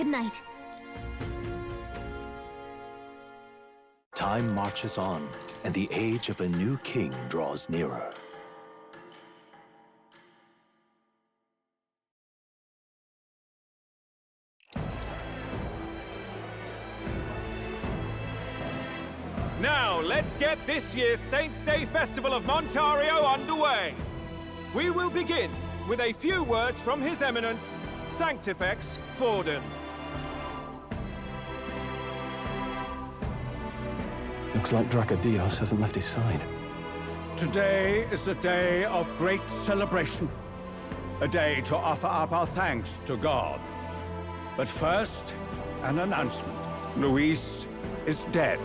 Good night. Time marches on, and the age of a new king draws nearer. Now, let's get this year's Saints' Day Festival of Montario underway. We will begin with a few words from His Eminence, Sanctifex Forden. Looks like Dracodios hasn't left his side. Today is a day of great celebration. A day to offer up our thanks to God. But first, an announcement. Luis is dead.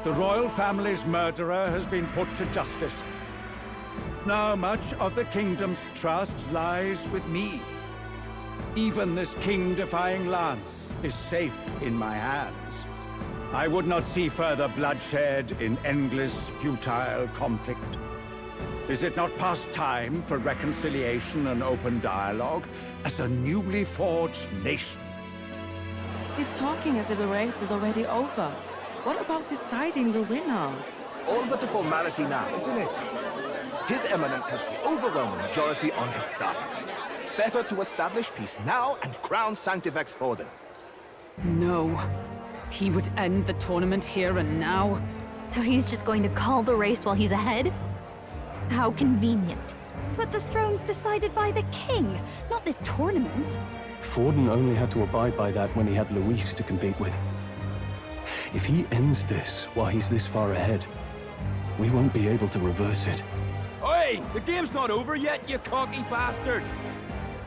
The royal family's murderer has been put to justice. Now much of the kingdom's trust lies with me. Even this king-defying lance is safe in my hands. I would not see further bloodshed in endless, futile conflict. Is it not past time for reconciliation and open dialogue as a newly forged nation? He's talking as if the race is already over. What about deciding the winner? All but a formality now, isn't it? His Eminence has the overwhelming majority on his side. Better to establish peace now and crown Sanctifex Forden. No. He would end the tournament here and now. So he's just going to call the race while he's ahead? How convenient. But the throne's decided by the king, not this tournament. Forden only had to abide by that when he had Luis to compete with. If he ends this while he's this far ahead, we won't be able to reverse it. Oi! The game's not over yet, you cocky bastard!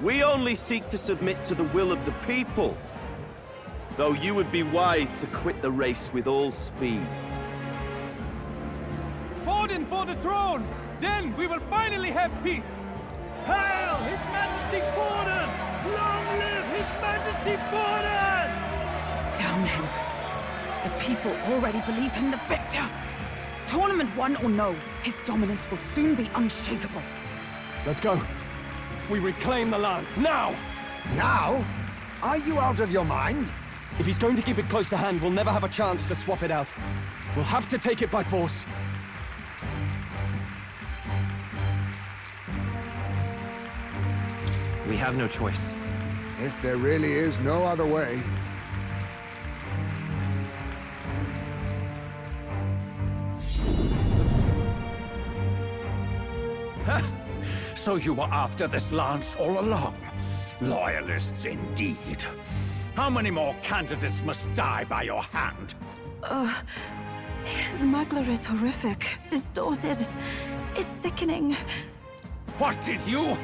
We only seek to submit to the will of the people. Though you would be wise to quit the race with all speed. Forden for the throne! Then we will finally have peace! Hail His Majesty Forden! Long live His Majesty Forden! Damn him. The people already believe him the victor. Tournament won or no, his dominance will soon be unshakable. Let's go. We reclaim the lance, now! Now? Are you out of your mind? If he's going to keep it close to hand, we'll never have a chance to swap it out. We'll have to take it by force. We have no choice. If there really is no other way. So you were after this lance all along? Loyalists indeed. How many more candidates must die by your hand? His smuggler is horrific, distorted. It's sickening. What did you?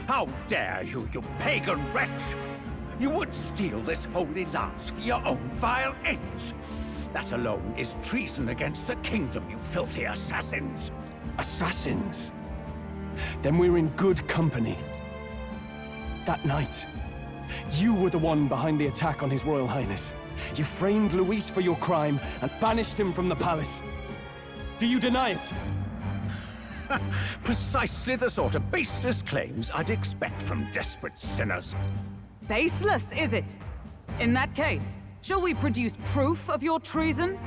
How dare you, you pagan wretch! You would steal this holy lance for your own vile ends. That alone is treason against the kingdom, you filthy assassins. Assassins? Then we're in good company. That night, you were the one behind the attack on His Royal Highness. You framed Luis for your crime and banished him from the palace. Do you deny it? Precisely the sort of baseless claims I'd expect from desperate sinners. Baseless, is it? In that case, shall we produce proof of your treason?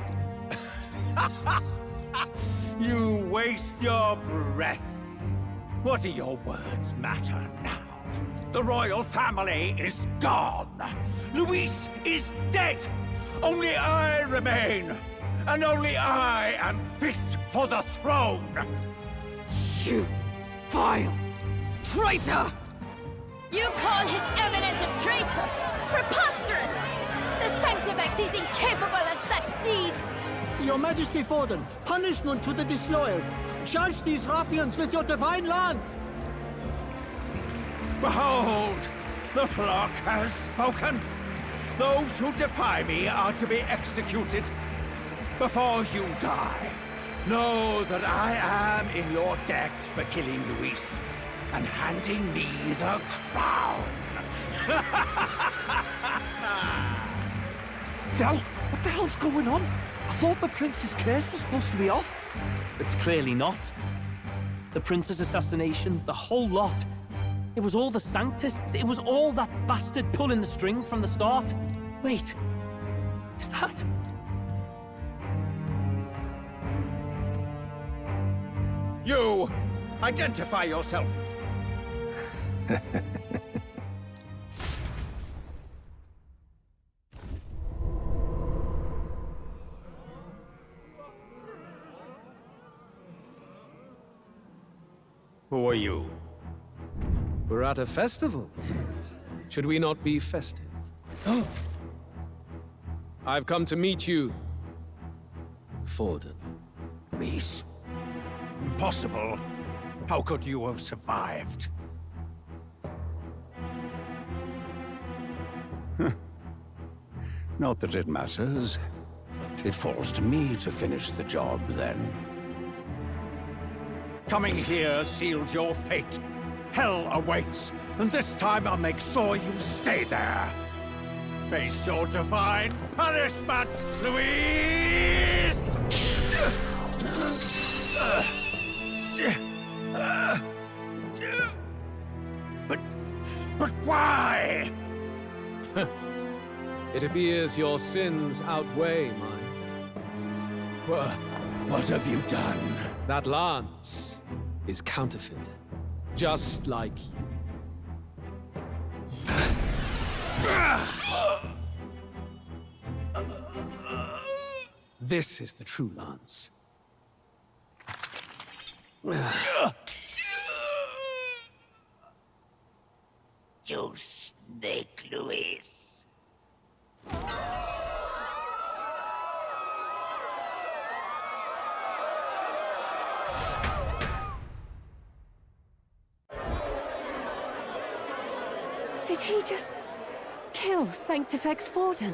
You waste your breath. What do your words matter now? The royal family is gone. Luis is dead. Only I remain. And only I am fit for the throne. You vile traitor! You call His Eminence a traitor? Preposterous! The Sanctifex is incapable of such deeds! Your Majesty Forden, punishment to the disloyal. Charge these ruffians with your divine lance! Behold, the flock has spoken. Those who defy me are to be executed. Before you die, know that I am in your debt for killing Luis and handing me the crown. Del, what the hell's going on? I thought the prince's curse was supposed to be off. It's clearly not. The prince's assassination, the whole lot. It was all the Sanctists. It was all that bastard pulling the strings from the start. Wait, is that... You! Identify yourself! Who are you? We're at a festival. Should we not be festive? I've come to meet you, Forden. Reese? Impossible. How could you have survived? Not that it matters. It falls to me to finish the job, then. Coming here sealed your fate. Hell awaits, and this time I'll make sure you stay there. Face your divine punishment, Louise! But why? It appears your sins outweigh mine. What have you done? That lance is counterfeit, just like you. This is the true lance. You snake, Louise. Did he just kill Sanctifex Forden?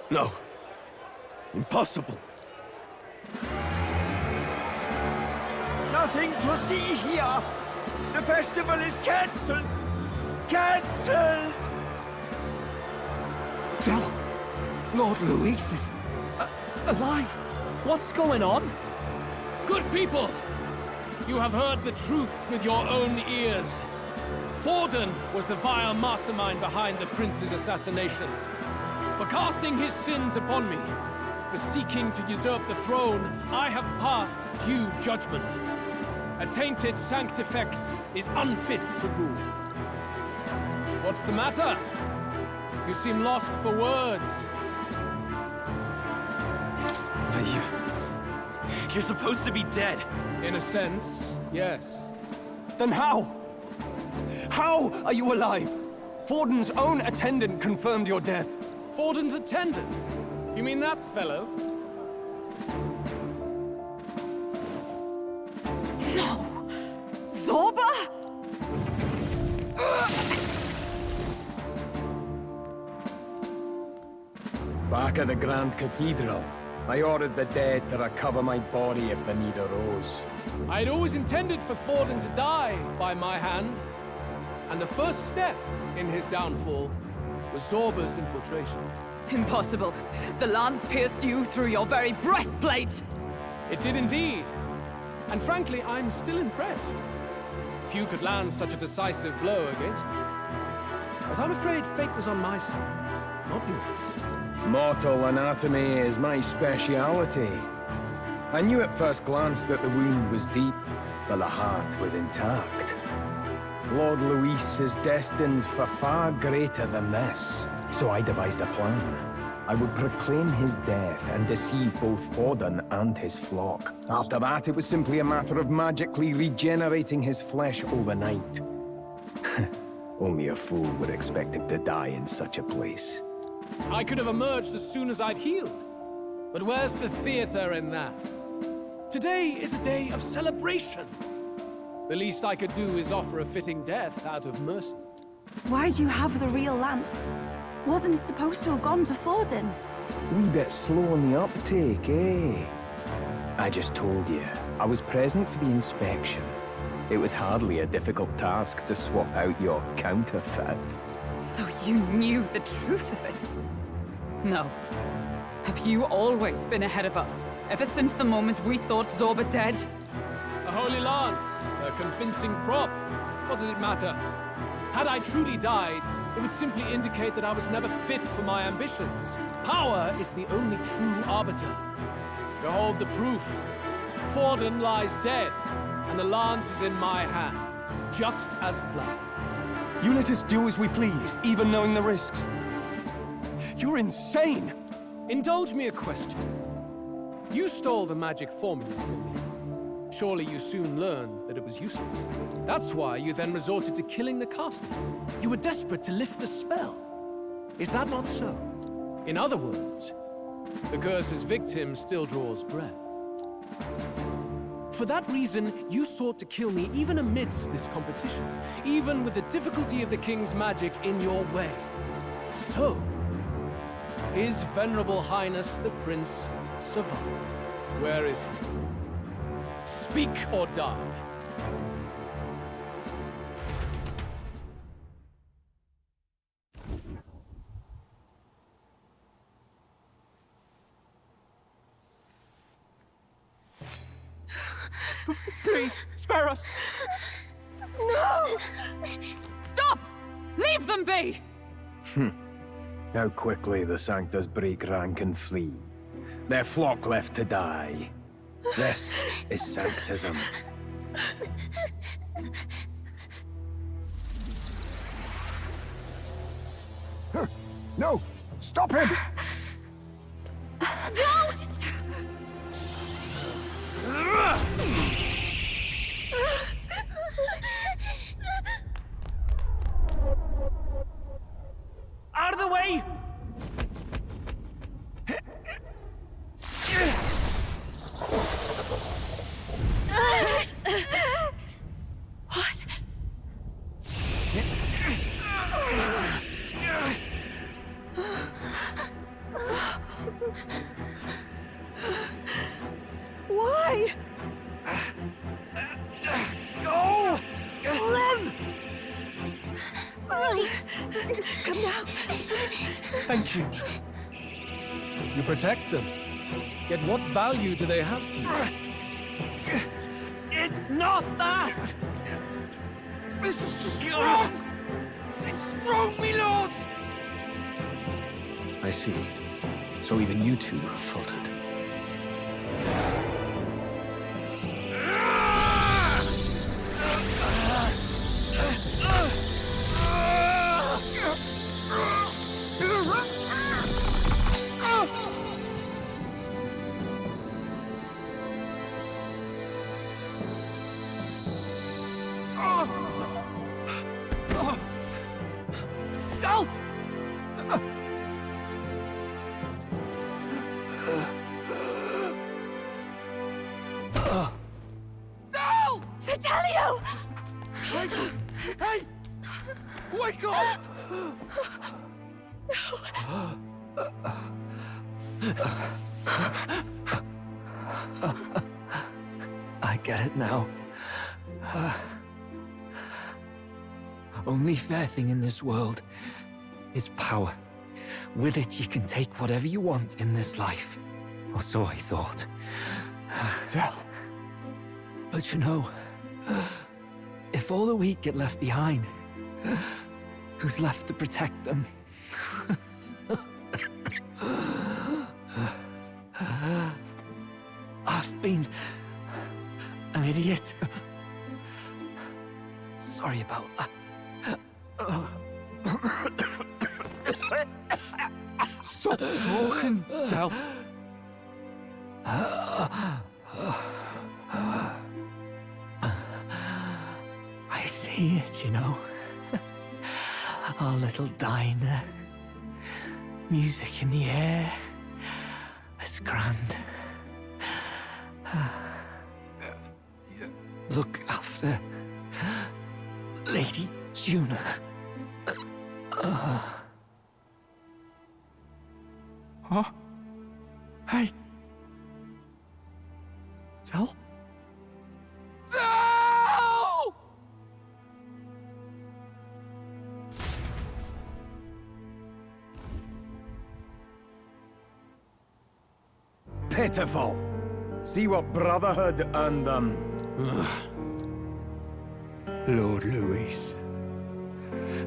No. Impossible. Nothing to see here! The festival is cancelled! Cancelled! Lord Luis is... alive! What's going on? Good people! You have heard the truth with your own ears. Forden was the vile mastermind behind the prince's assassination. For casting his sins upon me, for seeking to usurp the throne, I have passed due judgment. A tainted Sanctifex is unfit to rule. What's the matter? You seem lost for words. You're supposed to be dead. In a sense, yes. Then how? How are you alive? Forden's own attendant confirmed your death. Forden's attendant? You mean that fellow? No! Zorba? Back at the Grand Cathedral, I ordered the dead to recover my body if the need arose. I had always intended for Forden to die by my hand. And the first step in his downfall was Zorba's infiltration. Impossible. The lance pierced you through your very breastplate! It did indeed. And frankly, I'm still impressed. Few could land such a decisive blow against me. But I'm afraid fate was on my side, not yours. Mortal anatomy is my speciality. I knew at first glance that the wound was deep, but the heart was intact. Lord Luis is destined for far greater than this, so I devised a plan. I would proclaim his death and deceive both Forden and his flock. After that, it was simply a matter of magically regenerating his flesh overnight. Only a fool would expect him to die in such a place. I could have emerged as soon as I'd healed. But where's the theater in that? Today is a day of celebration. The least I could do is offer a fitting death out of mercy. Why'd you have the real lance? Wasn't it supposed to have gone to Forden? Wee bit slow on the uptake, eh? I just told you, I was present for the inspection. It was hardly a difficult task to swap out your counterfeit. So you knew the truth of it? No. Have you always been ahead of us, ever since the moment we thought Zorba dead? A holy lance, a convincing prop. What does it matter? Had I truly died, it would simply indicate that I was never fit for my ambitions. Power is the only true arbiter. Behold the proof. Forden lies dead, and the lance is in my hand, just as planned. You let us do as we pleased, even knowing the risks. You're insane! Indulge me a question. You stole the magic formula from me. Surely you soon learned that it was useless. That's why you then resorted to killing the caster. You were desperate to lift the spell. Is that not so? In other words, the curse's victim still draws breath. For that reason, you sought to kill me even amidst this competition, even with the difficulty of the king's magic in your way. So, His Venerable Highness the Prince survived. Where is he? Speak or die. Please, spare us! No! Stop! Leave them be! How quickly the Sanctus break rank and flee. Their flock left to die. This is Sanctism. No! Stop him! Don't! Out of the way! What? Why? Go! Run! Come now. Thank you. You protect them. Yet what value do they have to you? It's not that! This is just wrong! It's wrong, me lords! I see. So even you two have faltered. Fidelio! Hey! Wake up! I get it now. Only fair thing in this world is power. With it, you can take whatever you want in this life. Or so I thought. Tell. But you know, if all the weak get left behind, who's left to protect them? I've been an idiot. Sorry about that. Stop talking, Del. I see it, you know. Our little diner. Music in the air. It's grand. Look after Lady Juna. Huh? Hey. Del? Del! Pitiful. See what Brotherhood and, Lord Luis.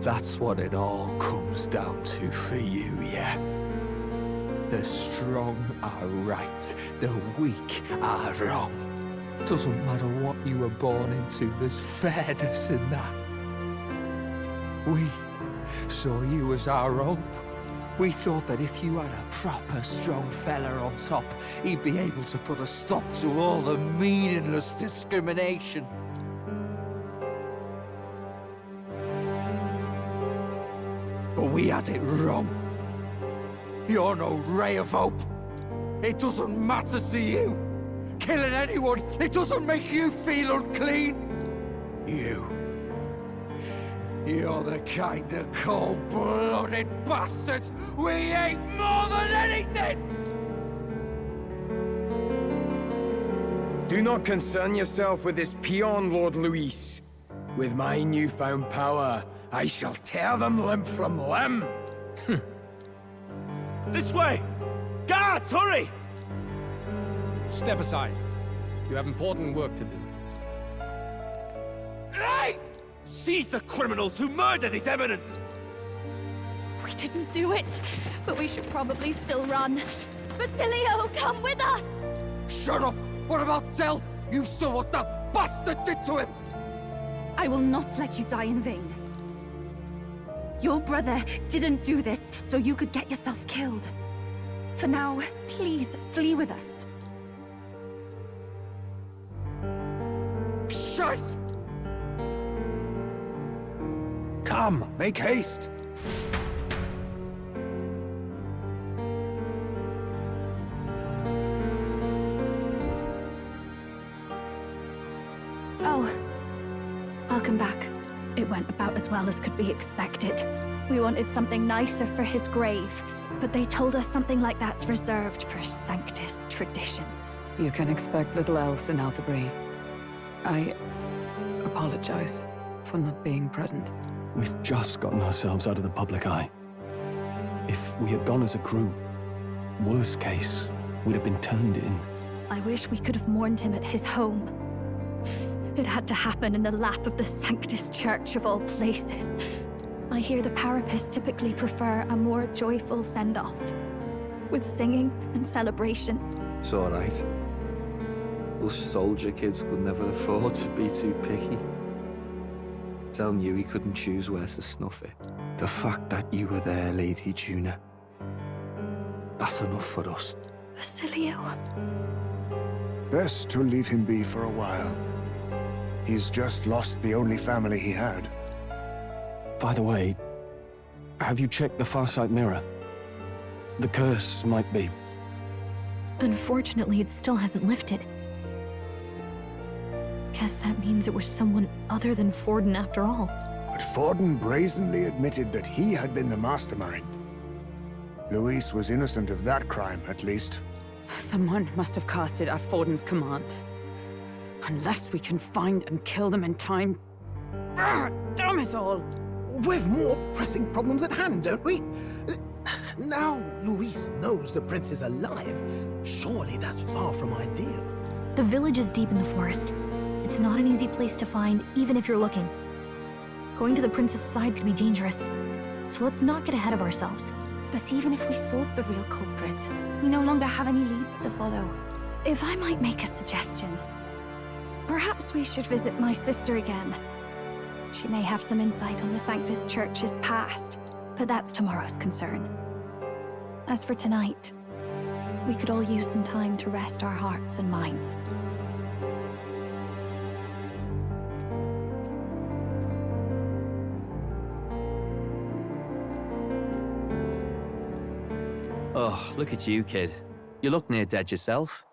That's what it all comes down to for you, yeah? The strong are right, the weak are wrong. Doesn't matter what you were born into, there's fairness in that. We saw you as our hope. We thought that if you had a proper strong fella on top, he'd be able to put a stop to all the meaningless discrimination. But we had it wrong. You're no ray of hope. It doesn't matter to you. Killing anyone, it doesn't make you feel unclean. You're the kind of cold-blooded bastards we hate more than anything! Do not concern yourself with this peon, Lord Luis. With my newfound power, I shall tear them limb from limb. This way! Guards, hurry! Step aside. You have important work to do. Hey! Seize the criminals who murdered His Eminence! We didn't do it, but we should probably still run. Basilio, come with us! Shut up! What about Del? You saw what that bastard did to him! I will not let you die in vain. Your brother didn't do this so you could get yourself killed. For now, please flee with us. Shit! Come, make haste! Oh, I'll come back. It went about as well as could be expected. We wanted something nicer for his grave, but they told us something like that's reserved for Sanctus tradition. You can expect little else in Altabri. I apologize for not being present. We've just gotten ourselves out of the public eye. If we had gone as a group, worst case, we'd have been turned in. I wish we could have mourned him at his home. It had to happen in the lap of the Sanctus Church of all places. I hear the Parapists typically prefer a more joyful send-off, with singing and celebration. It's alright. Us soldier kids could never afford to be too picky. Del knew he couldn't choose where to snuff it. The fact that you were there, Lady Juna, that's enough for us. Basilio. Best to leave him be for a while. He's just lost the only family he had. By the way, have you checked the Farsight mirror? The curse might be... Unfortunately, it still hasn't lifted. Guess that means it was someone other than Forden after all. But Forden brazenly admitted that he had been the mastermind. Luis was innocent of that crime, at least. Someone must have cast it at Forden's command. Unless we can find and kill them in time... Damn it all! We've more pressing problems at hand, don't we? Now Luis knows the prince is alive. Surely that's far from ideal. The village is deep in the forest. It's not an easy place to find, even if you're looking. Going to the prince's side could be dangerous. So let's not get ahead of ourselves. But even if we sought the real culprit, we no longer have any leads to follow. If I might make a suggestion, perhaps we should visit my sister again. She may have some insight on the Sanctus Church's past, but that's tomorrow's concern. As for tonight, we could all use some time to rest our hearts and minds. Oh, look at you, kid. You look near dead yourself.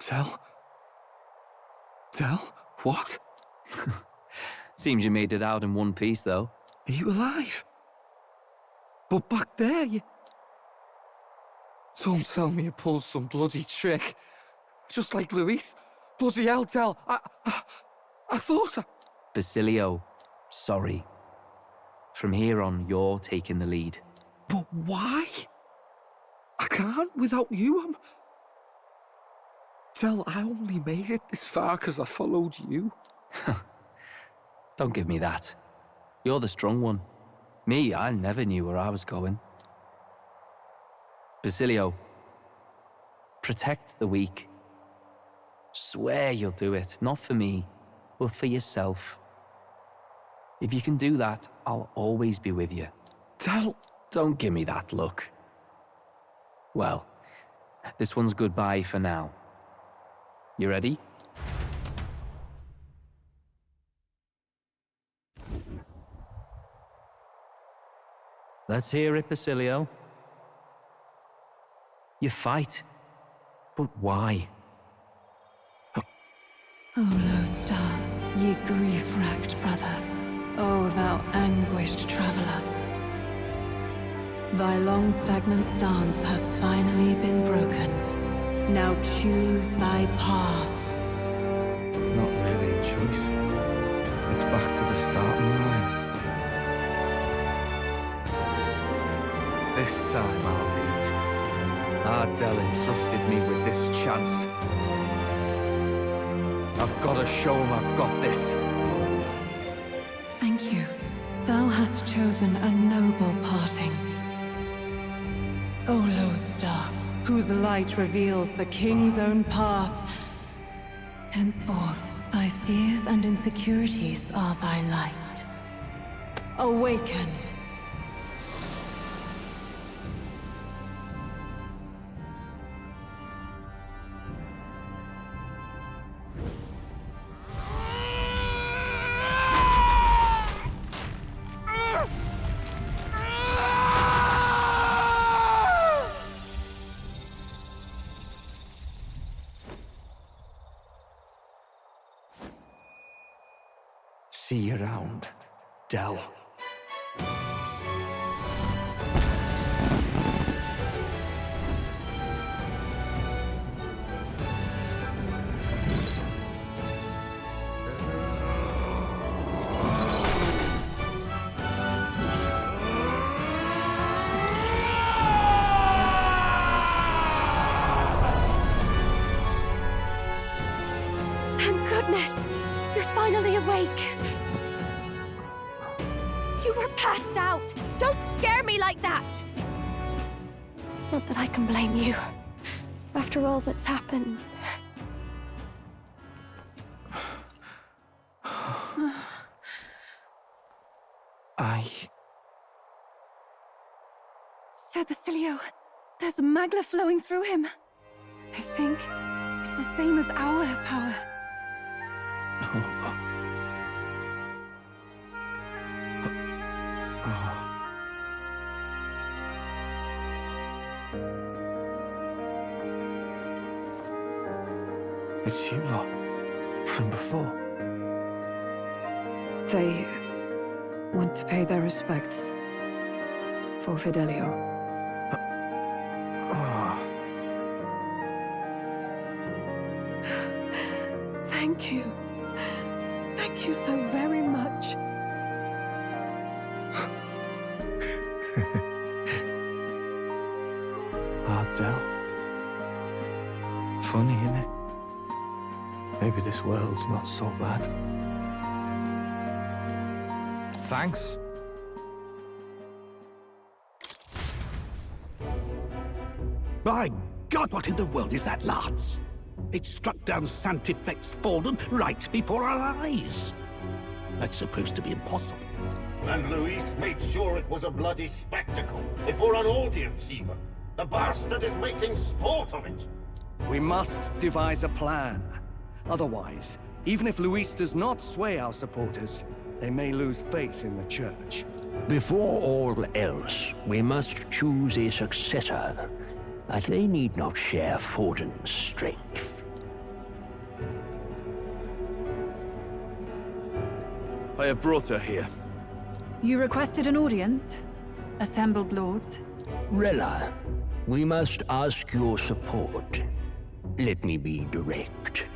Del? Del? What? Seems you made it out in one piece, though. Are you alive? But back there, you... Don't tell me you pulled some bloody trick. Just like Luis. Bloody hell, Del. I thought I... Basilio, sorry. From here on, you're taking the lead. But why? I can't without you. Tell, I only made it this far because I followed you. Don't give me that. You're the strong one. Me, I never knew where I was going. Basilio, protect the weak. Swear you'll do it, not for me, but for yourself. If you can do that, I'll always be with you. Don't give me that look. Well, this one's goodbye for now. You ready? Let's hear it, Basilio. You fight, but why? O Lodestar, ye grief-racked brother, O thou anguished traveler. Thy long stagnant stance hath finally been broken. Now choose thy path. Not really a choice. It's back to the starting line. This time I'll lead. Ardell entrusted me with this chance. I've got to show him I've got this. Thank you. Thou hast chosen a noble parting. O Lodestar, whose light reveals the king's own path. Henceforth, thy fears and insecurities are thy light. Awaken. See you around, Dell. Thank goodness! You're finally awake! You were passed out! Don't scare me like that! Not that I can blame you. After all that's happened. Sir Basilio, there's magla flowing through him. I think it's the same as our power. It's you lot, from before. They want to pay their respects for Fidelio. Thank you. Thank you so very much. Ardell. Funny, innit? Maybe this world's not so bad. Thanks. By God, what in the world is that, lads? It struck down Santifex Forden right before our eyes. That's supposed to be impossible. And Luis made sure it was a bloody spectacle, before an audience even. The bastard is making sport of it. We must devise a plan. Otherwise, even if Luis does not sway our supporters, they may lose faith in the church. Before all else, we must choose a successor. But they need not share Forden's strength. I have brought her here. You requested an audience? Assembled lords? Rella, we must ask your support. Let me be direct.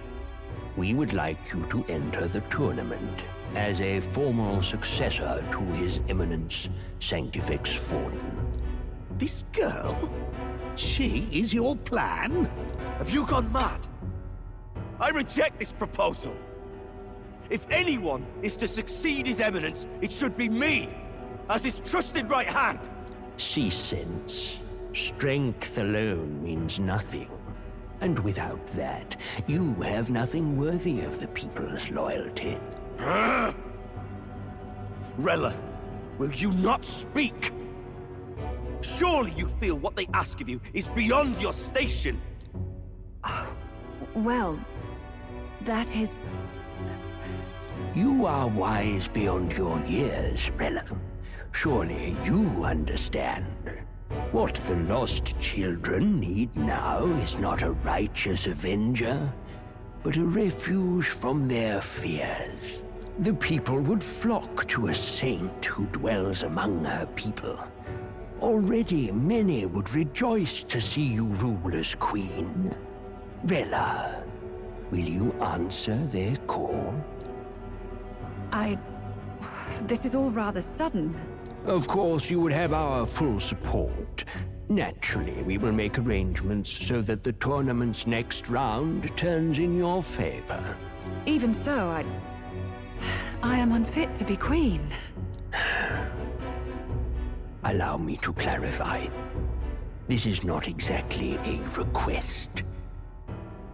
We would like you to enter the tournament as a formal successor to His Eminence Sanctifex Forden. This girl? She is your plan? Have you gone mad? I reject this proposal. If anyone is to succeed His Eminence, it should be me, as his trusted right hand. See sense. Strength alone means nothing. And without that, you have nothing worthy of the people's loyalty. Rella, will you not speak? Surely you feel what they ask of you is beyond your station. Well, that is... You are wise beyond your years, Rella. Surely you understand. What the lost children need now is not a righteous avenger, but a refuge from their fears. The people would flock to a saint who dwells among her people. Already many would rejoice to see you rule as queen. Rella, will you answer their call? This is all rather sudden. Of course, you would have our full support. Naturally, we will make arrangements so that the tournament's next round turns in your favor. Even so, I am unfit to be queen. Allow me to clarify. This is not exactly a request.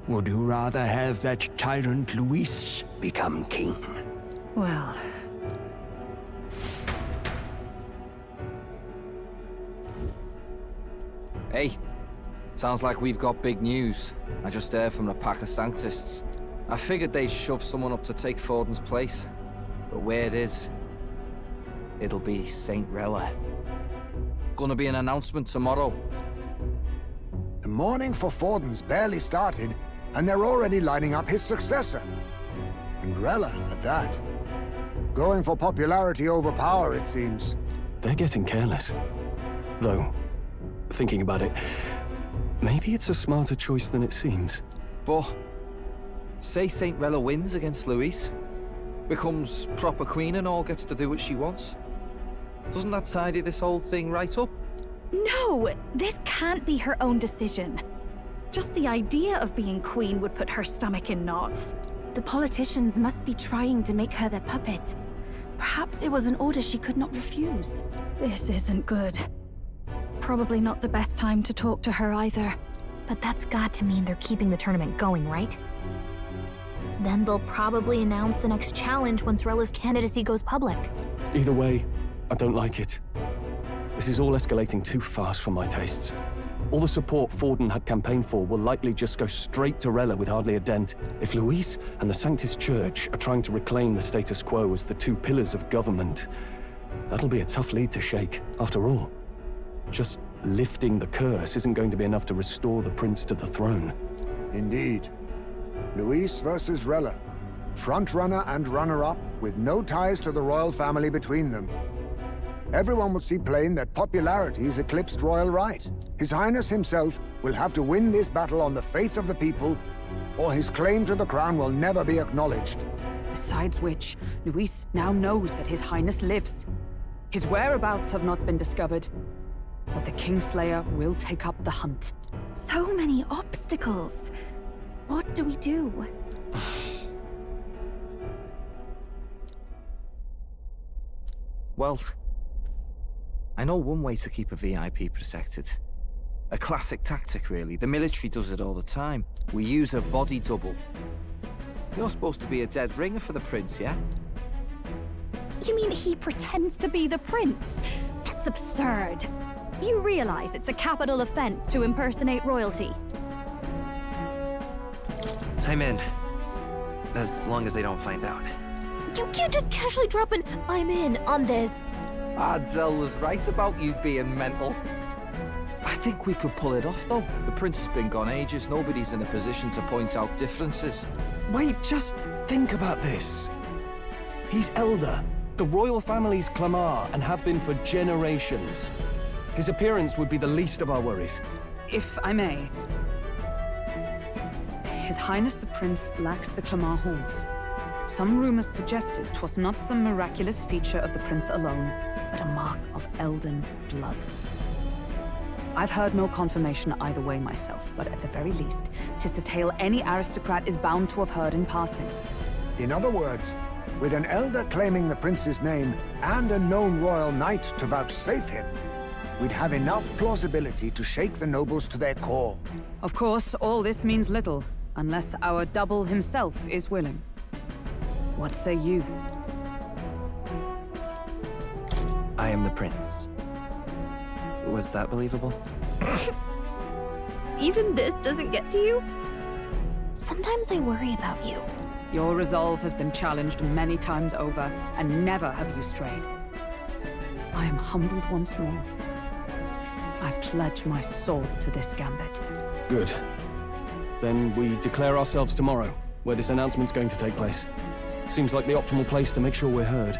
Would you rather have that tyrant Luis become king? Well... Hey, sounds like we've got big news. I just heard from the pack of Sanctists. I figured they'd shove someone up to take Forden's place. But where it is, it'll be Saint Rella. Gonna be an announcement tomorrow. The mourning for Forden's barely started, and they're already lining up his successor. And Rella, at that. Going for popularity over power, it seems. They're getting careless. Though, thinking about it, maybe it's a smarter choice than it seems. But, say Saint Rella wins against Luis, becomes proper queen and all, gets to do what she wants. Doesn't that tidy this whole thing right up? No! This can't be her own decision. Just the idea of being queen would put her stomach in knots. The politicians must be trying to make her their puppet. Perhaps it was an order she could not refuse. This isn't good. Probably not the best time to talk to her either. But that's got to mean they're keeping the tournament going, right? Then they'll probably announce the next challenge once Rella's candidacy goes public. Either way, I don't like it. This is all escalating too fast for my tastes. All the support Forden had campaigned for will likely just go straight to Rella with hardly a dent. If Luis and the Sanctus Church are trying to reclaim the status quo as the two pillars of government, that'll be a tough lead to shake. After all, just lifting the curse isn't going to be enough to restore the prince to the throne. Indeed. Luis versus Rella. Front-runner and runner-up, with no ties to the royal family between them. Everyone will see plain that popularity's eclipsed royal right. His Highness himself will have to win this battle on the faith of the people, or his claim to the crown will never be acknowledged. Besides which, Luis now knows that His Highness lives. His whereabouts have not been discovered, but the Kingslayer will take up the hunt. So many obstacles. What do we do? Well, I know one way to keep a VIP protected. A classic tactic, really. The military does it all the time. We use a body double. You're supposed to be a dead ringer for the prince, yeah? You mean he pretends to be the prince? That's absurd. You realize it's a capital offense to impersonate royalty? I'm in. As long as they don't find out. You can't just casually drop an "I'm in" on this. Adzel was right about you being mental. I think we could pull it off, though. The prince has been gone ages. Nobody's in a position to point out differences. Wait, just think about this. He's elder. The royal family's Clamar and have been for generations. His appearance would be the least of our worries. If I may. His Highness the Prince lacks the Clamar horns. Some rumors suggested 'twas not some miraculous feature of the prince alone, but a mark of elden blood. I've heard no confirmation either way myself, but at the very least, 'tis a tale any aristocrat is bound to have heard in passing. In other words, with an elder claiming the prince's name and a known royal knight to vouchsafe him, we'd have enough plausibility to shake the nobles to their core. Of course, all this means little, unless our double himself is willing. What say you? I am the prince. Was that believable? Even this doesn't get to you? Sometimes I worry about you. Your resolve has been challenged many times over, and never have you strayed. I am humbled once more. I pledge my sword to this gambit. Good. Then we declare ourselves tomorrow, where this announcement's going to take place. Seems like the optimal place to make sure we're heard.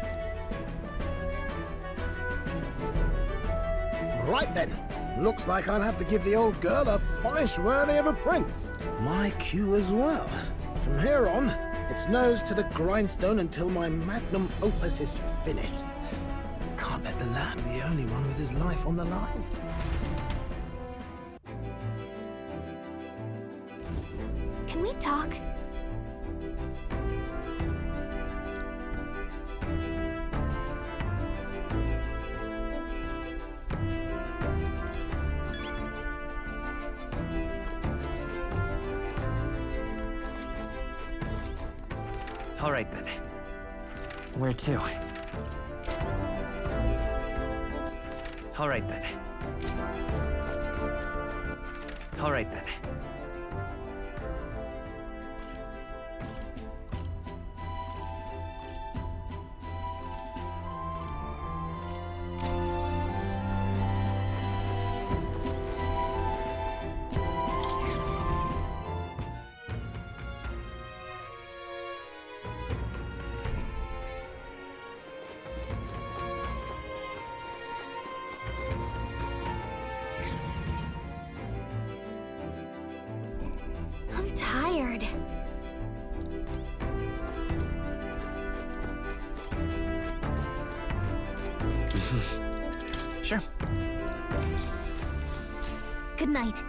Right then. Looks like I'll have to give the old girl a polish worthy of a prince. My cue as well. From here on, it's nose to the grindstone until my magnum opus is finished. Can't let the lad be the only one with his life on the line. Can we talk? All right then. Where to? All right then. All right then. I'm tired. Sure. Good night.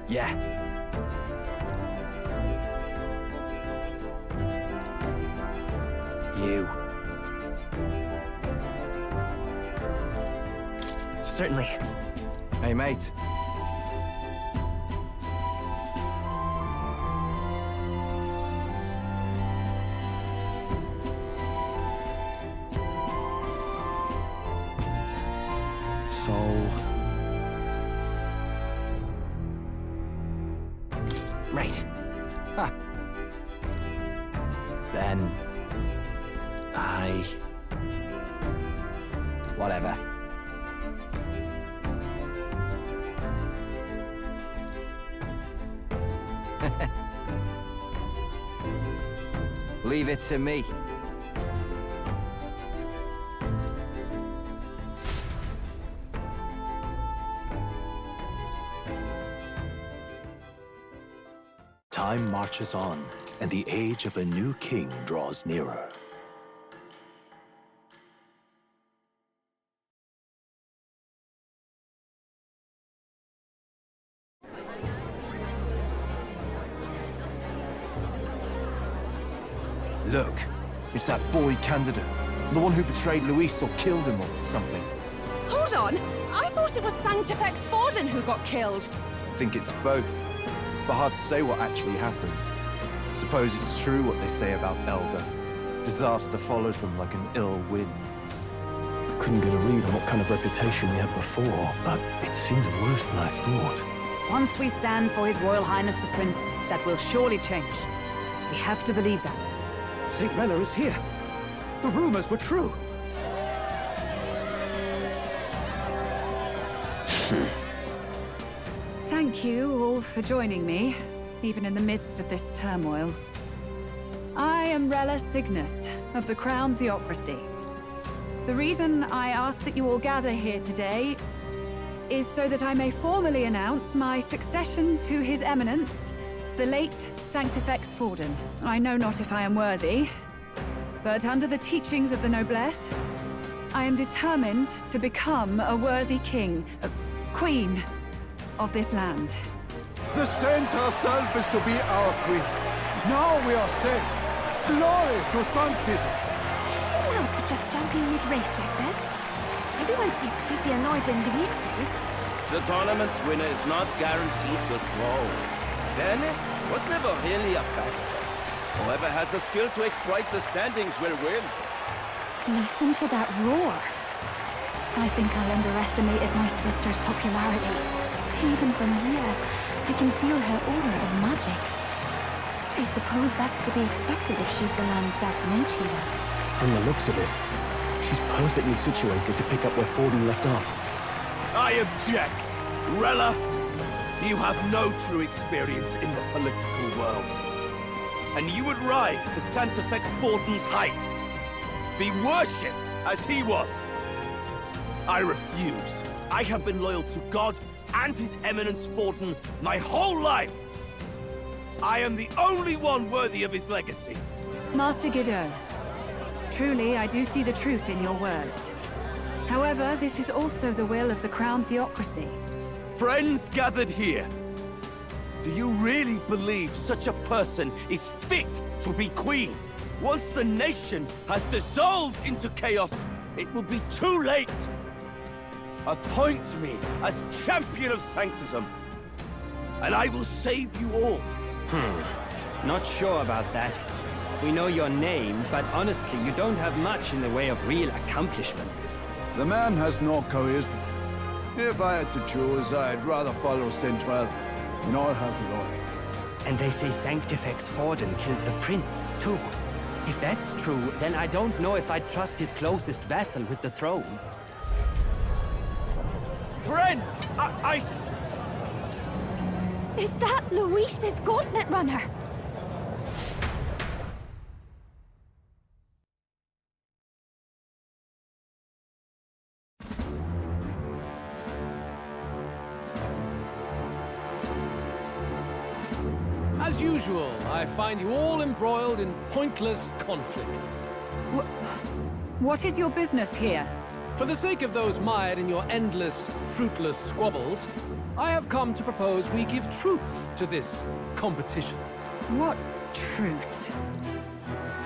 Yeah. You. Certainly. Hey, mate. Right. Ha. Then... Whatever. Leave it to me. Time marches on, and the age of a new king draws nearer. Look, it's that boy candidate. The one who betrayed Luis or killed him or something. Hold on! I thought it was Sanctifex Forden who got killed. I think it's both. But hard to say what actually happened. Suppose it's true what they say about Elder. Disaster follows them like an ill wind. Couldn't get a read on what kind of reputation he had before, but it seems worse than I thought. Once we stand for His Royal Highness the Prince, that will surely change. We have to believe that. St. Rella is here. The rumors were true. Thank you all for joining me, even in the midst of this turmoil. I am Rella Cygnus, of the Crown Theocracy. The reason I ask that you all gather here today is so that I may formally announce my succession to His Eminence, the late Sanctifex Forden. I know not if I am worthy, But under the teachings of the noblesse, I am determined to become a worthy king, queen of this land. The saint herself is to be our queen. Now we are safe. Glory to Sanctism. Allowed to just jump in mid-race like that? Everyone seemed pretty annoyed when Luis did it. The tournament's winner is not guaranteed the throne. Fairness was never really a factor. Whoever has the skill to exploit the standings will win. Listen to that roar. I think I underestimated my sister's popularity. Even from here, I can feel her aura of magic. I suppose that's to be expected if she's the land's best mage healer. From the looks of it, she's perfectly situated to pick up where Forden left off. I object. Rella, you have no true experience in the political world. And you would rise to Santefex Forden's heights. Be worshipped as he was. I refuse. I have been loyal to God and His Eminence Forden my whole life. I am the only one worthy of his legacy. Master Guido, truly I do see the truth in your words. However, this is also the will of the Crown Theocracy. Friends gathered here, do you really believe such a person is fit to be queen? Once the nation has dissolved into chaos, it will be too late. Appoint me as champion of Sanctism, and I will save you all. Not sure about that. We know your name, but honestly, you don't have much in the way of real accomplishments. The man has no charisma. If I had to choose, I'd rather follow Saint Rella in all her glory. And they say Sanctifex Forden killed the prince, too. If that's true, then I don't know if I'd trust his closest vassal with the throne. Friends, Is that Luis's gauntlet runner? As usual, I find you all embroiled in pointless conflict. What is your business here? For the sake of those mired in your endless, fruitless squabbles, I have come to propose we give truth to this competition. What truth?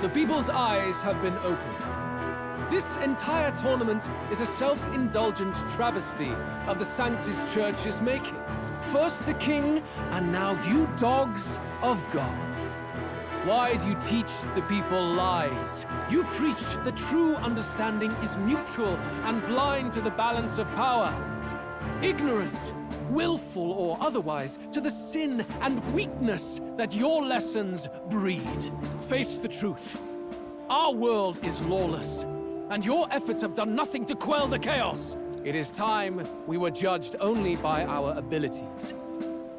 The people's eyes have been opened. This entire tournament is a self-indulgent travesty of the Sanctis Church's making. First the king, and now you dogs of God. Why do you teach the people lies? You preach the true understanding is mutual and blind to the balance of power. Ignorant, willful or otherwise, to the sin and weakness that your lessons breed. Face the truth. Our world is lawless, and your efforts have done nothing to quell the chaos. It is time we were judged only by our abilities.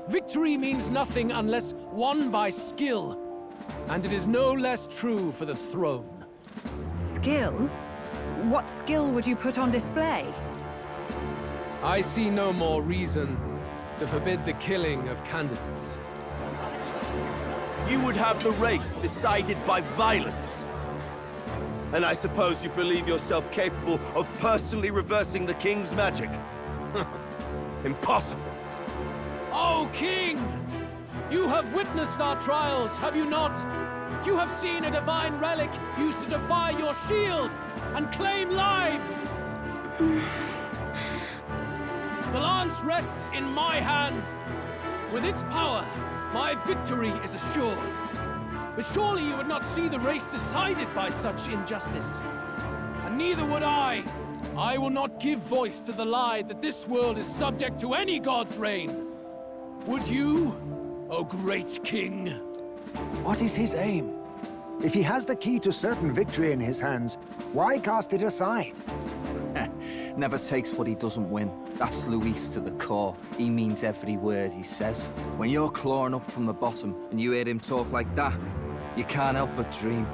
Victory means nothing unless won by skill, and it is no less true for the throne. Skill? What skill would you put on display? I see no more reason to forbid the killing of candidates. You would have the race decided by violence. And I suppose you believe yourself capable of personally reversing the king's magic? Impossible. Oh, King! You have witnessed our trials, have you not? You have seen a divine relic used to defy your shield and claim lives! The lance rests in my hand. With its power, my victory is assured. But surely you would not see the race decided by such injustice. And neither would I. I will not give voice to the lie that this world is subject to any god's reign. Would you, O great king? What is his aim? If he has the key to certain victory in his hands, why cast it aside? Never takes what he doesn't win. That's Luis to the core. He means every word he says. When you're clawing up from the bottom and you hear him talk like that, you can't help but dream.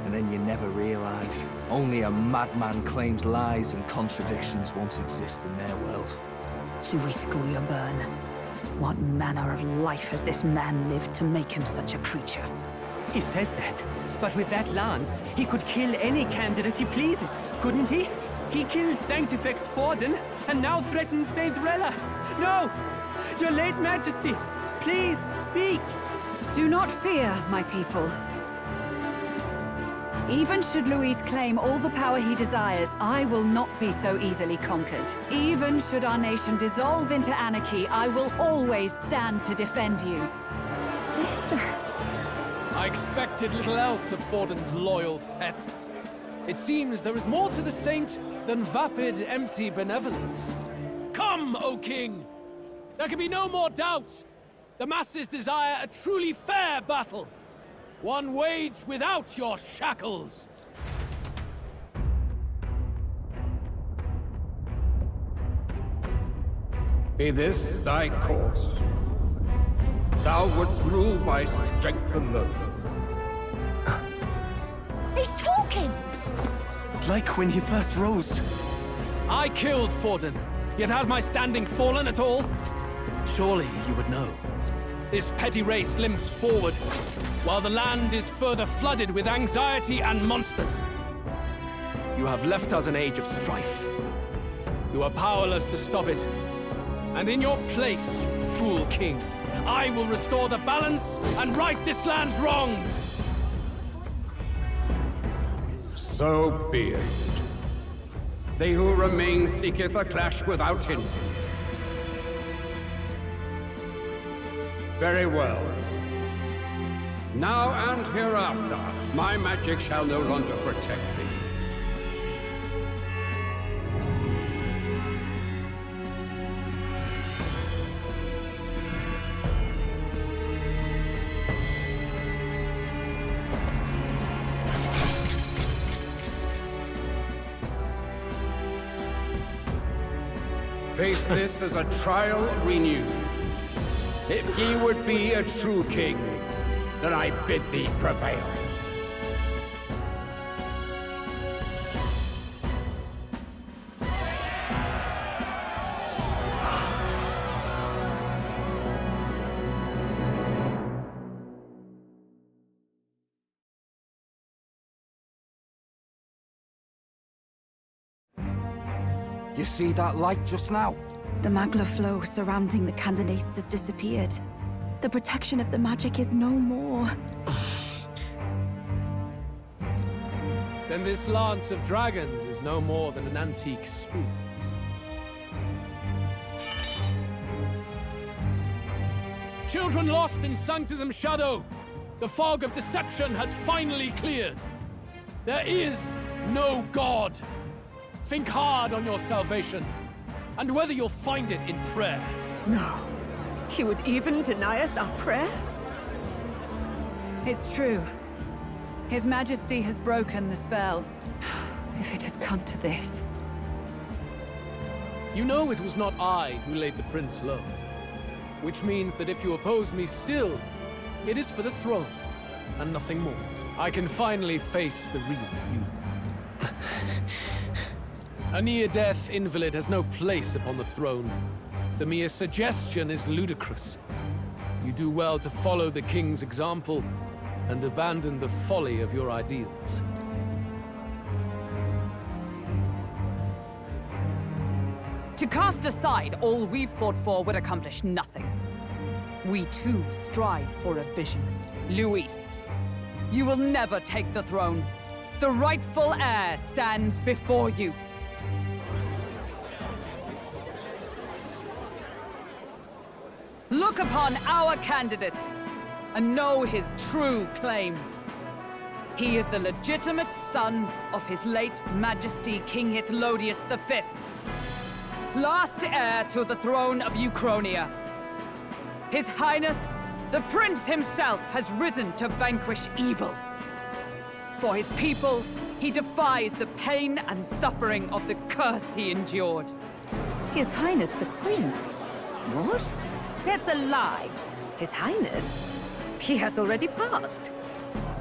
And then you never realize. Only a madman claims lies and contradictions won't exist in their world. Luis Guyoburn. What manner of life has this man lived to make him such a creature? He says that, but with that lance, he could kill any candidate he pleases, couldn't he? He killed Sanctifex Forden, and now threatens Saint Rella. No! Your late Majesty, please, speak! Do not fear, my people. Even should Luis claim all the power he desires, I will not be so easily conquered. Even should our nation dissolve into anarchy, I will always stand to defend you. Sister. I expected little else of Forden's loyal pet. It seems there is more to the saint than vapid, empty benevolence. Come, O King! There can be no more doubt. The masses desire a truly fair battle. One waged without your shackles. Be this thy course. Thou wouldst rule by strength alone. He's talking! Like when he first rose. I killed Forden, yet has my standing fallen at all? Surely you would know. This petty race limps forward, while the land is further flooded with anxiety and monsters. You have left us an age of strife. You are powerless to stop it. And in your place, fool king, I will restore the balance and right this land's wrongs! So be it. They who remain seeketh a clash without hindrance. Very well. Now and hereafter, my magic shall no longer protect thee. Face this as a trial renewed. If ye would be a true king, then I bid thee prevail. You see that light just now? The magla flow surrounding the candidates has disappeared. The protection of the magic is no more. Then this lance of dragons is no more than an antique spoon. Children lost in Sanctism's shadow! The fog of deception has finally cleared! There is no God! Think hard on your salvation, and whether you'll find it in prayer. No. He would even deny us our prayer? It's true. His Majesty has broken the spell. If it has come to this. You know it was not I who laid the prince low. Which means that if you oppose me still, it is for the throne, and nothing more. I can finally face the real you. A near-death invalid has no place upon the throne. The mere suggestion is ludicrous. You do well to follow the king's example and abandon the folly of your ideals. To cast aside all we've fought for would accomplish nothing. We too strive for a vision. Luis, you will never take the throne. The rightful heir stands before you. Look upon our candidate and know his true claim. He is the legitimate son of his late Majesty King Hytlodius V, last heir to the throne of Uchronia. His Highness, the Prince himself, has risen to vanquish evil. For his people, he defies the pain and suffering of the curse he endured. His Highness the Prince? What? That's a lie. His Highness? He has already passed.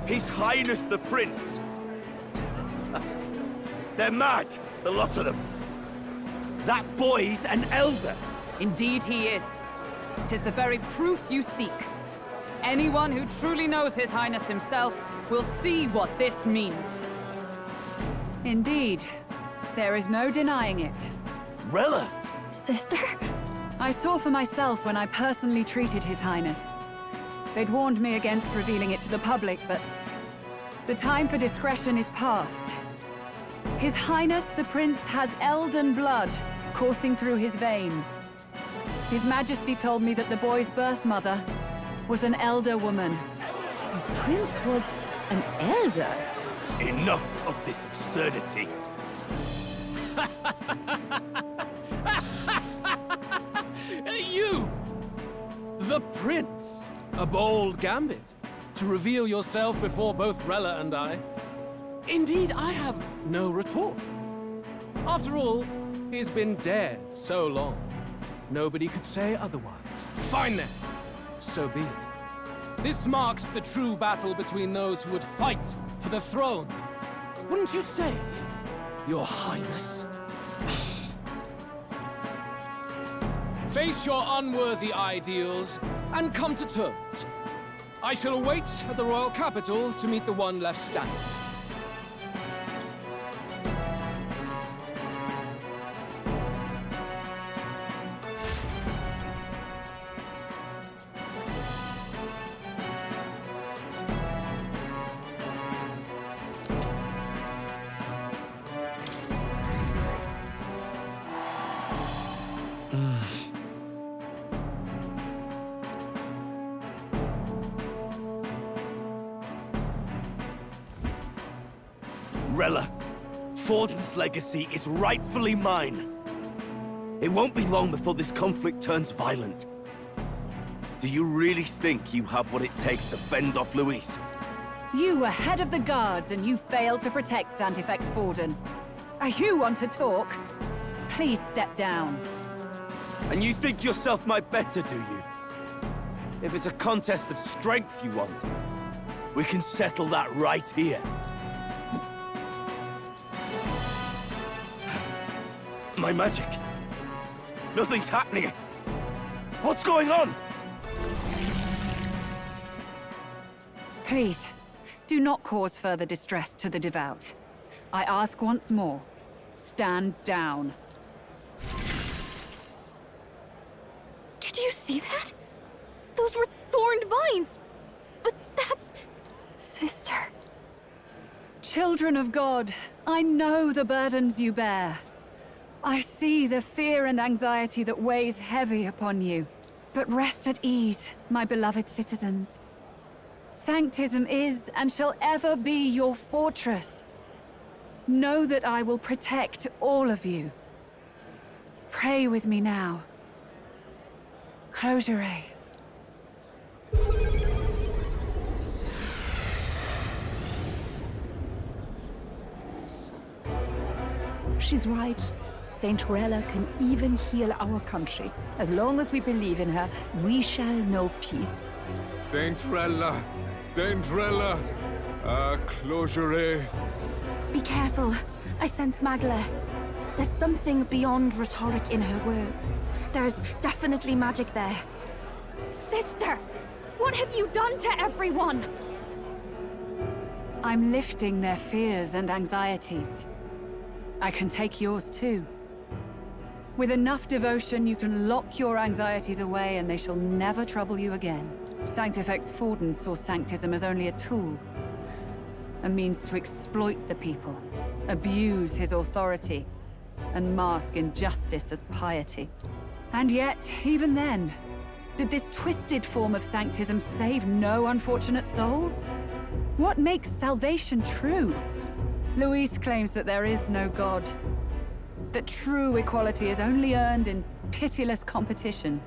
His Highness the Prince! They're mad, the lot of them. That boy's an elder. Indeed he is. 'Tis the very proof you seek. Anyone who truly knows His Highness himself will see what this means. Indeed. There is no denying it. Rella! Sister? I saw for myself when I personally treated His Highness. They'd warned me against revealing it to the public, but the time for discretion is past. His Highness the Prince has elden blood coursing through his veins. His Majesty told me that the boy's birth mother was an elder woman. The Prince was an elder? Enough of this absurdity. You! The Prince! A bold gambit. To reveal yourself before both Rella and I. Indeed, I have no retort. After all, he's been dead so long. Nobody could say otherwise. Fine then. So be it. This marks the true battle between those who would fight for the throne. Wouldn't you say, Your Highness? Face your unworthy ideals and come to terms. I shall await at the royal capital to meet the one left standing. Rella, Forden's legacy is rightfully mine. It won't be long before this conflict turns violent. Do you really think you have what it takes to fend off Luis? You were head of the guards and you failed to protect Santifex Forden. You want to talk? Please step down. And you think yourself my better, do you? If it's a contest of strength you want, we can settle that right here. My magic. Nothing's happening. What's going on? Please, do not cause further distress to the devout. I ask once more, stand down. Did you see that? Those were thorned vines. But that's... Sister. Children of God, I know the burdens you bear. I see the fear and anxiety that weighs heavy upon you. But rest at ease, my beloved citizens. Sanctism is and shall ever be your fortress. Know that I will protect all of you. Pray with me now. Closure. She's right. Saint Rella can even heal our country. As long as we believe in her, we shall know peace. Saint Rella! Saint Rella! Closure. Be careful. I sense Magla. There's something beyond rhetoric in her words. There's definitely magic there. Sister! What have you done to everyone? I'm lifting their fears and anxieties. I can take yours too. With enough devotion, you can lock your anxieties away and they shall never trouble you again. Sanctifex Forden saw Sanctism as only a tool. A means to exploit the people, abuse his authority, and mask injustice as piety. And yet, even then, did this twisted form of Sanctism save no unfortunate souls? What makes salvation true? Luis claims that there is no God. That true equality is only earned in pitiless competition.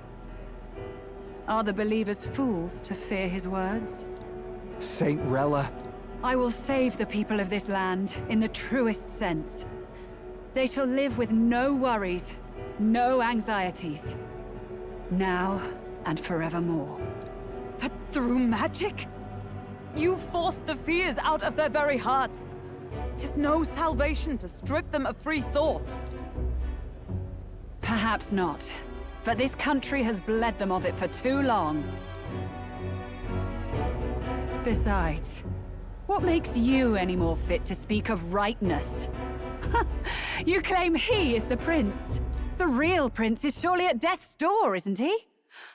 Are the believers fools to fear his words? Saint Rella. I will save the people of this land in the truest sense. They shall live with no worries, no anxieties. Now and forevermore. But through magic? You forced the fears out of their very hearts. 'Tis no salvation to strip them of free thought. Perhaps not. But this country has bled them of it for too long. Besides, what makes you any more fit to speak of rightness? You claim he is the prince. The real prince is surely at death's door, isn't he?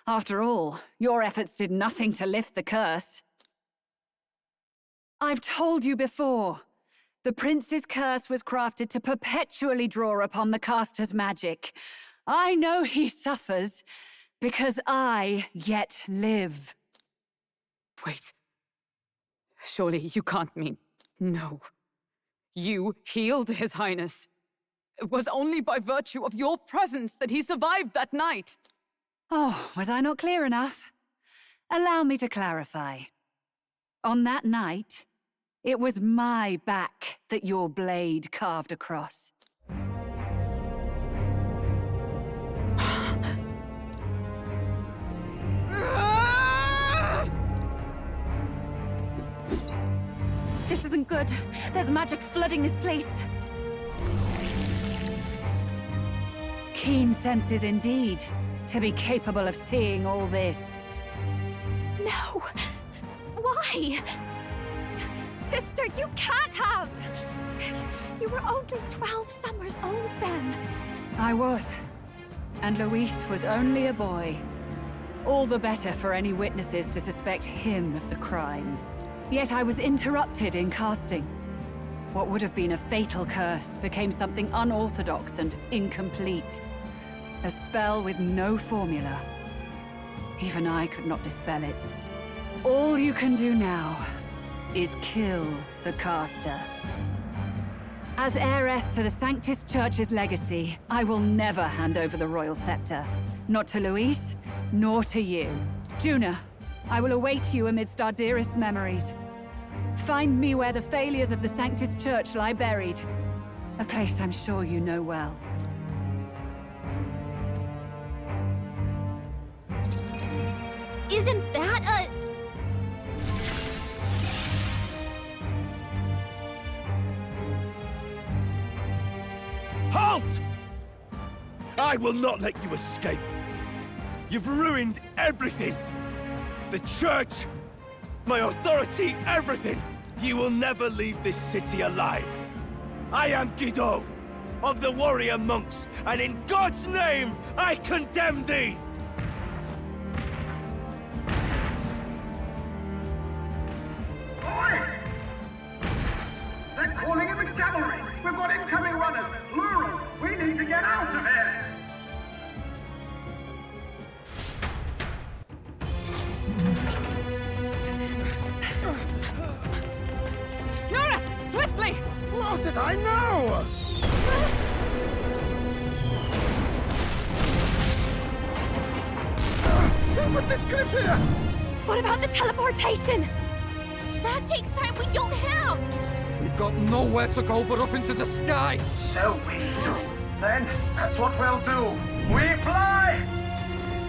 After all, your efforts did nothing to lift the curse. I've told you before. The prince's curse was crafted to perpetually draw upon the caster's magic. I know he suffers, because I yet live. Wait. Surely you can't mean... No. You healed His Highness. It was only by virtue of your presence that he survived that night. Oh, was I not clear enough? Allow me to clarify. On that night, it was my back that your blade carved across. This isn't good. There's magic flooding this place. Keen senses indeed, to be capable of seeing all this. No! Why? Sister, you can't have! You were only 12 summers old then. I was. And Luis was only a boy. All the better for any witnesses to suspect him of the crime. Yet I was interrupted in casting. What would have been a fatal curse became something unorthodox and incomplete. A spell with no formula. Even I could not dispel it. All you can do now is kill the caster. As heiress to the Sanctus Church's legacy, I will never hand over the royal scepter. Not to Luis, nor to you. Juna, I will await you amidst our dearest memories. Find me where the failures of the Sanctus Church lie buried. A place I'm sure you know well. Isn't that a... Halt! I will not let you escape. You've ruined everything. The church, my authority, everything. You will never leave this city alive. I am Guido, of the warrior monks, and in God's name, I condemn thee! Oi! They're calling in the cavalry! We've got incoming runners, plural! We need to get out of here! Eurus! Swiftly! Lost it, I know! Who put this cliff here? What about the teleportation? That takes time we don't have! We've got nowhere to go but up into the sky! So we do. Then, that's what we'll do. We fly!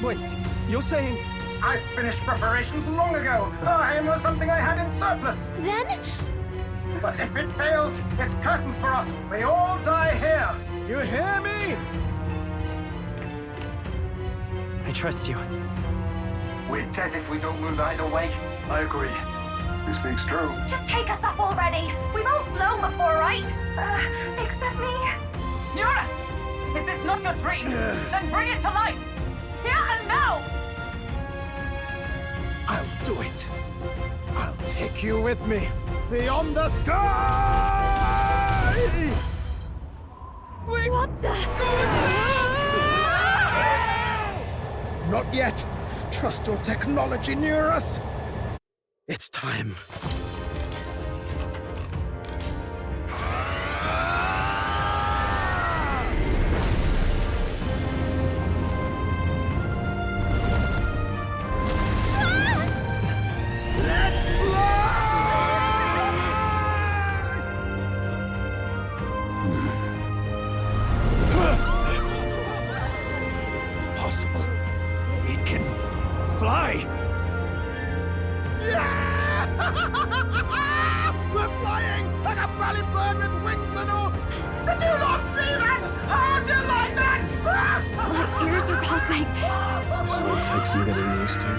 Wait, you're saying... I finished preparations long ago. Time was something I had in surplus. Then? But if it fails, it's curtains for us. We all die here. You hear me? I trust you. We're dead if we don't move either way. I agree. This speaks true. Just take us up already. We've all flown before, right? Except me. Eurus! Is this not your dream? Then bring it to life! Here and now! I'll do it. I'll take you with me. Beyond the sky! What the? Not yet. Trust your technology near us. It's time. Let's Possible. It can fly. Yeah! We're flying like a bally bird with wings and all. Did you not see that? How'd you like that? My ears are popping. This will take some getting used to.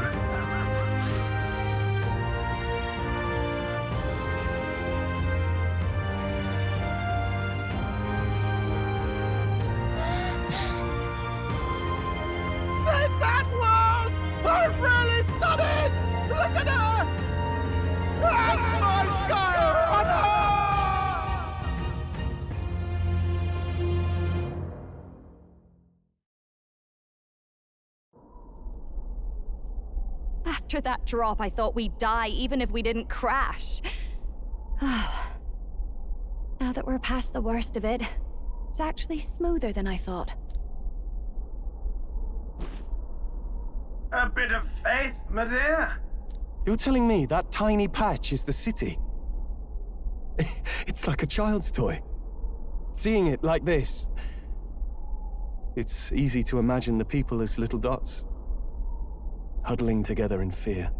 After that drop, I thought we'd die, even if we didn't crash. Now that we're past the worst of it, it's actually smoother than I thought. A bit of faith, my dear? You're telling me that tiny patch is the city? It's like a child's toy. Seeing it like this, it's easy to imagine the people as little dots, huddling together in fear.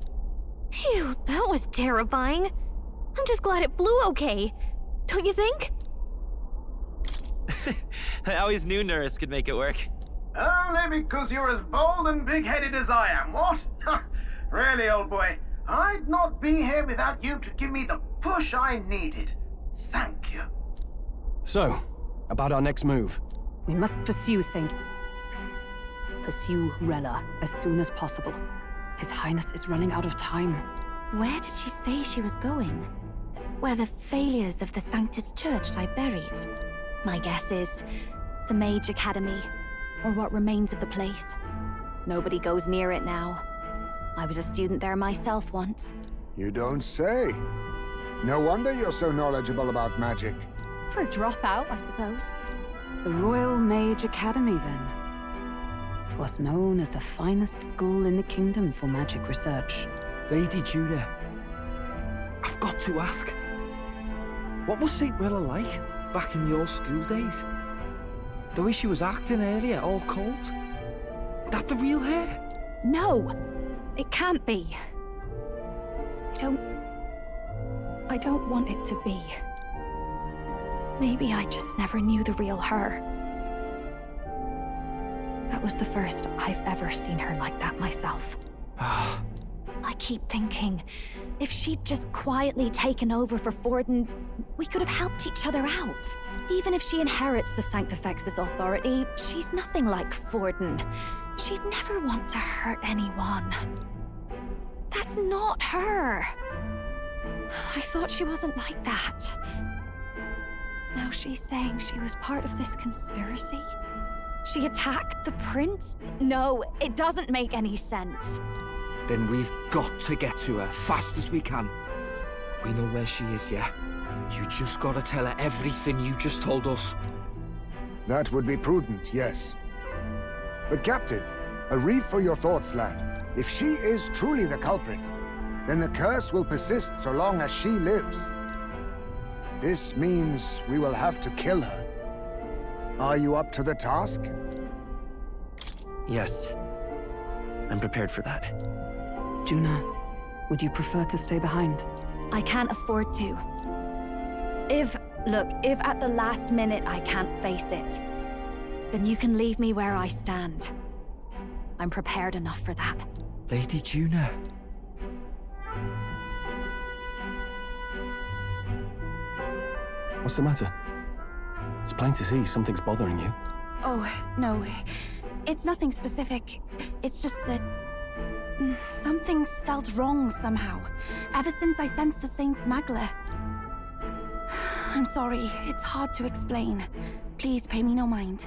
Phew, that was terrifying. I'm just glad it flew okay. Don't you think? I always knew Nurse could make it work. Only because you're as bold and big-headed as I am, what? Really, old boy, I'd not be here without you to give me the push I needed. Thank you. So, about our next move. We must pursue Rella as soon as possible. His Highness is running out of time. Where did she say she was going? Where the failures of the Sanctus Church lie buried? My guess is the Mage Academy, or what remains of the place. Nobody goes near it now. I was a student there myself once. You don't say. No wonder you're so knowledgeable about magic. For a dropout, I suppose. The Royal Mage Academy, then. 'Twas known as the finest school in the kingdom for magic research. Lady Juna, I've got to ask. What was St. Rella like back in your school days? The way she was acting earlier, all cold? That the real hair? No! It can't be. I don't want it to be. Maybe I just never knew the real her. That was the first I've ever seen her like that myself. I keep thinking, if she'd just quietly taken over for Forden, we could have helped each other out. Even if she inherits the Sanctifex's authority, she's nothing like Forden. She'd never want to hurt anyone. That's not her. I thought she wasn't like that. Now she's saying she was part of this conspiracy? She attacked the prince? No, it doesn't make any sense. Then we've got to get to her fast as we can. We know where she is, yeah? You just gotta tell her everything you just told us. That would be prudent, yes. But Captain, a reef for your thoughts, lad. If she is truly the culprit, then the curse will persist so long as she lives. This means we will have to kill her. Are you up to the task? Yes. I'm prepared for that. Juna, would you prefer to stay behind? I can't afford to. If at the last minute I can't face it, then you can leave me where I stand. I'm prepared enough for that. Lady Juna. What's the matter? It's plain to see something's bothering you. Oh, no. It's nothing specific. It's just that... something's felt wrong somehow, ever since I sensed the Saint's Magla. I'm sorry, it's hard to explain. Please pay me no mind.